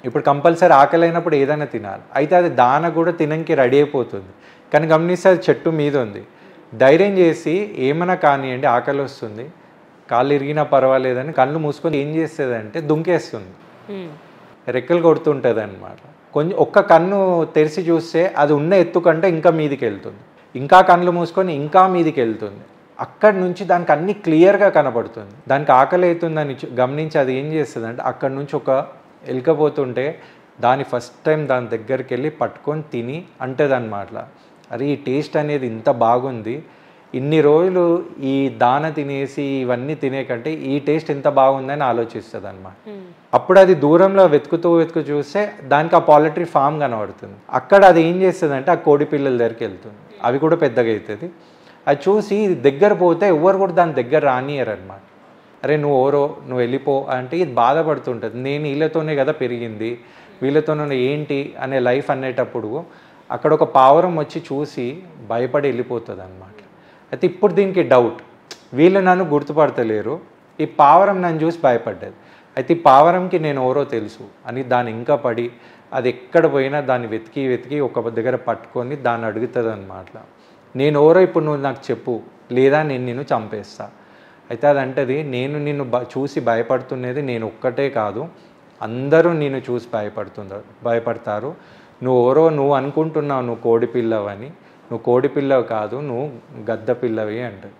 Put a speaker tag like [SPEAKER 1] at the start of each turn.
[SPEAKER 1] ఇప్పుడు కంపల్సరీ ఆకలైనప్పుడు ఏదైనా తినాలి. అయితే అది దాన కూడా తినంకి రెడీ అయిపోతుంది. కానీ గమనిస్తే అది చెట్టు మీద ఉంది. ధైర్యం చేసి ఏమైనా కానియండి ఆకలొస్తుంది, కాళ్ళు ఇరిగినా పర్వాలేదని కళ్ళు మూసుకొని ఏం చేస్తుందంటే దుంకేస్తుంది. రెక్కలు కొడుతుంటుందన్నమాట. కొంచెం ఒక్క కన్ను తెరిచి చూస్తే అది ఉన్న ఎత్తు కంటే ఇంకా మీదికి వెళ్తుంది. ఇంకా కళ్ళు మూసుకొని ఇంకా మీదికి వెళ్తుంది. అక్కడి నుంచి దానికి అన్ని క్లియర్గా కనపడుతుంది. దానికి ఆకలి అవుతుందని గమనించి అది ఏం చేస్తుందంటే అక్కడి నుంచి ఒక ఎలుకపోతుంటే దాని ఫస్ట్ టైం దాని దగ్గరికి వెళ్ళి పట్టుకొని తిని అంటదన్నమాట, అరే ఈ టేస్ట్ అనేది ఇంత బాగుంది, ఇన్ని రోజులు ఈ దాన తినేసి ఇవన్నీ తినే కంటే ఈ టేస్ట్ ఎంత బాగుందని ఆలోచిస్తుంది అన్నమాట. అప్పుడు అది దూరంలో వెతుకుతూ చూస్తే దానికి ఆ పౌల్ట్రీ ఫామ్ కనబడుతుంది. అక్కడ అది ఏం చేస్తుంది అంటే ఆ కోడి పిల్లల దగ్గరికి వెళ్తుంది. అవి కూడా పెద్దగా అవుతుంది. అది చూసి దగ్గర పోతే ఎవరు కూడా దాని దగ్గర రానియరు అనమాట. అరే నువ్వు ఓరో నువ్వు వెళ్ళిపో అంటే ఇది బాధపడుతుంటుంది. నేను వీళ్ళతోనే కదా పెరిగింది, వీళ్ళతోనే ఏంటి అనే లైఫ్ అనేటప్పుడు అక్కడ ఒక పావురం వచ్చి చూసి భయపడి వెళ్ళిపోతుంది అనమాట. అయితే ఇప్పుడు దీనికి డౌట్, వీళ్ళు నన్ను గుర్తుపడతలేరు, ఈ పావురం నన్ను చూసి భయపడ్డది, అయితే ఈ పావురంకి నేను ఎవరో తెలుసు అని దాని ఇంకా పడి అది ఎక్కడ పోయినా దాన్ని వెతికి ఒక దగ్గర పట్టుకొని దాన్ని అడుగుతుంది అనమాట, నేను ఎవరో ఇప్పుడు నువ్వు నాకు చెప్పు, లేదా నేను నిన్ను చంపేస్తా. అయితే అది అంటది, నేను నిన్ను చూసి భయపడుతున్నది నేను ఒక్కటే కాదు, అందరూ నిన్ను చూసి భయపడతారు. నువ్వు ఎవరో నువ్వు అనుకుంటున్నావు నువ్వు కోడి పిల్లవని, నువ్వు కోడి పిల్లవి కాదు, నువ్వు గద్ద పిల్లవి అంటది.